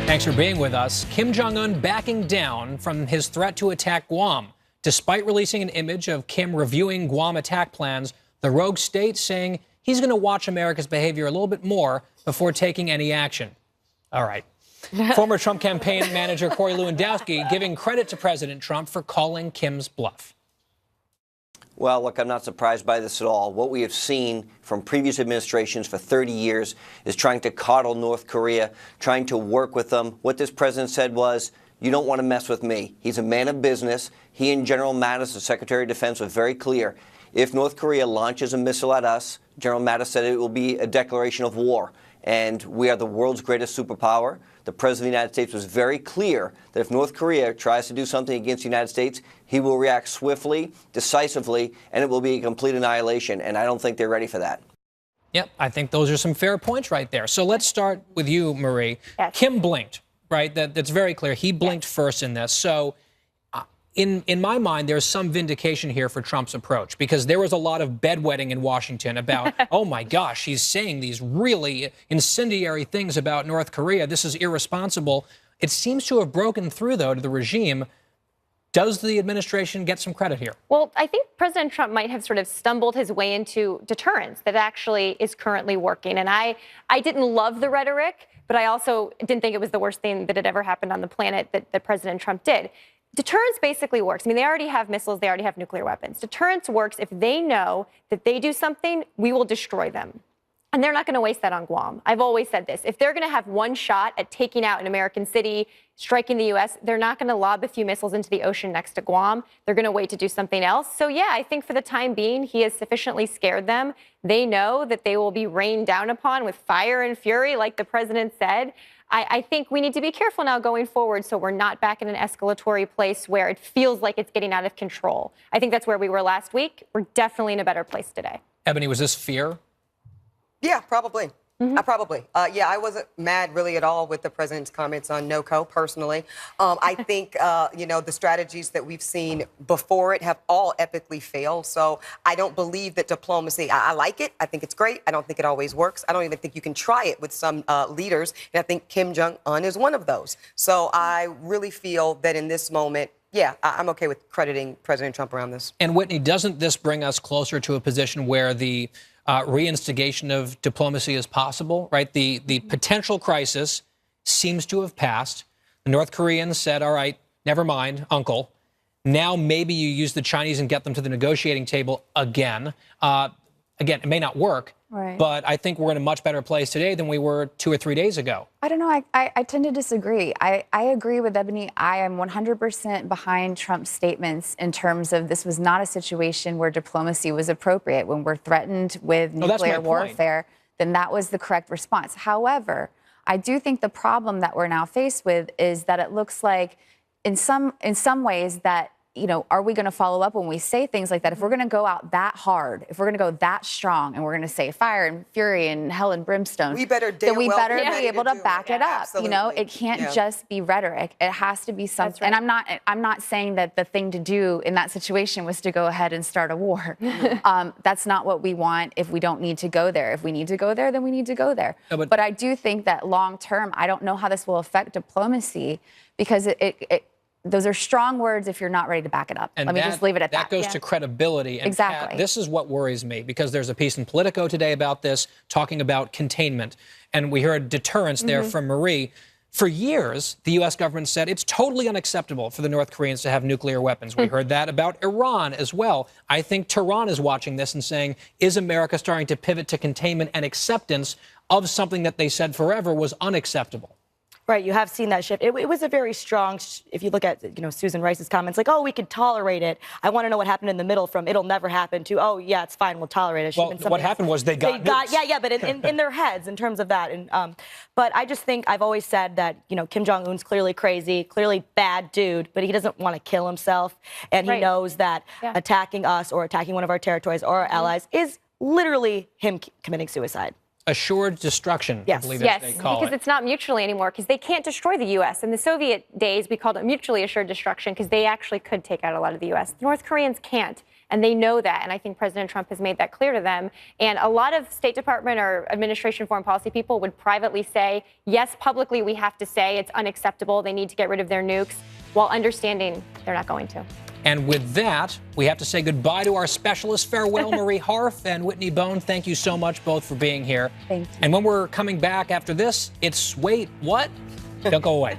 Thanks for being with us. Kim Jong-un backing down from his threat to attack Guam. Despite releasing an image of Kim reviewing Guam attack plans, the rogue state saying he's going to watch America's behavior a little bit more before taking any action. All right. Former Trump campaign manager Corey Lewandowski giving credit to President Trump for calling Kim's bluff. Well, look, I'm not surprised by this at all. What we have seen from previous administrations for 30 years is trying to coddle North Korea, trying to work with them. What this president said was, you don't want to mess with me. He's a man of business. He and General Mattis, the Secretary of Defense, were very clear. If North Korea launches a missile at us, General Mattis said it will be a declaration of war. And we are the world's greatest superpower. The President of the United States was very clear that if North Korea tries to do something against the United States, he will react swiftly, decisively, and it will be a complete annihilation. And I don't think they're ready for that. Yep, I think those are some fair points right there. So let's start with you, Marie. Yes. Kim blinked, right? That's very clear. He blinked first in this. So in my mind, there's some vindication here for Trump's approach, because there was a lot of bedwetting in Washington about, oh, my gosh, he's saying these really incendiary things about North Korea. This is irresponsible. It seems to have broken through, though, to the regime. Does the administration get some credit here? Well, I think President Trump might have sort of stumbled his way into deterrence that actually is currently working. And I didn't love the rhetoric, but I also didn't think it was the worst thing that had ever happened on the planet that President Trump did. Deterrence basically works. I mean, they already have missiles. They already have nuclear weapons. Deterrence works if they know that they do something, we will destroy them. And they're not going to waste that on Guam. I've always said this. If they're going to have one shot at taking out an American city, striking the U.S., they're not going to lob a few missiles into the ocean next to Guam. They're going to wait to do something else. So, yeah, I think for the time being, he has sufficiently scared them. They know that they will be rained down upon with fire and fury, like the president said. I think we need to be careful now going forward so we're not back in an escalatory place where it feels like it's getting out of control. I think that's where we were last week. We're definitely in a better place today. Ebony, was this fear? Yeah, probably. Yeah, I wasn't mad really at all with the president's comments on NOCO personally. I think, the strategies that we've seen before it have all epically failed. So I don't believe that diplomacy, I like it. I think it's great. I don't think it always works. I don't even think you can try it with some leaders. And I think Kim Jong-un is one of those. So I really feel that in this moment, yeah, I'm okay with crediting President Trump around this. And Whitney, doesn't this bring us closer to a position where the reinstigation of diplomacy is possible, right? The potential crisis seems to have passed. The North Koreans said, all right, never mind, uncle. Now maybe you use the Chinese and get them to the negotiating table again. Again, it may not work, right, but I think we're in a much better place today than we were 2 or 3 days ago. I don't know. I tend to disagree. I agree with Ebony. I am 100% behind Trump's statements in terms of this was not a situation where diplomacy was appropriate. When we're threatened with nuclear warfare, then that was the correct response. However, I do think the problem that we're now faced with is that it looks like in some ways that, are we going to follow up when we say things like that? If we're going to go out that hard, if we're going to go that strong, and we're going to say fire and fury and hell and brimstone, then we better be able to back it up. Absolutely. It can't just be rhetoric. It has to be something. Right. And I'm not saying that the thing to do in that situation was to go ahead and start a war. That's not what we want if we don't need to go there. If we need to go there, then we need to go there. No, but I do think that long term, I don't know how this will affect diplomacy, because those are strong words if you're not ready to back it up. And Let me just leave it at that. That goes to credibility. And exactly. Pat, this is what worries me, because there's a piece in Politico today about this, talking about containment. And we heard deterrence there from Marie. For years, the U.S. government said it's totally unacceptable for the North Koreans to have nuclear weapons. We heard that about Iran as well. I think Tehran is watching this and saying, is America starting to pivot to containment and acceptance of something that they said forever was unacceptable? Right, you have seen that shift. It was a very strong, if you look at, Susan Rice's comments, like, oh, we could tolerate it. I want to know what happened in the middle from it'll never happen to, oh, yeah, it's fine, we'll tolerate it. Well, what happened was they got nukes. Yeah, but in their heads in terms of that. And but I just think I've always said that, Kim Jong-un's clearly crazy, clearly bad dude, but he doesn't want to kill himself. And he knows that attacking us or attacking one of our territories or our allies is literally him committing suicide. Assured destruction, I believe yes, they call because it's not mutually anymore, because they can't destroy the U.S. In the Soviet days, we called it mutually assured destruction because they actually could take out a lot of the U.S. The North Koreans can't. And they know that. And I think President Trump has made that clear to them. And a lot of State Department or administration foreign policy people would privately say, yes, publicly we have to say it's unacceptable. They need to get rid of their nukes, while understanding they're not going to. And with that, we have to say goodbye to our specialists. Farewell, Marie Harf and Whitney Boan. Thank you so much both for being here. Thank you. And when we're coming back after this, it's wait, what? Don't go away.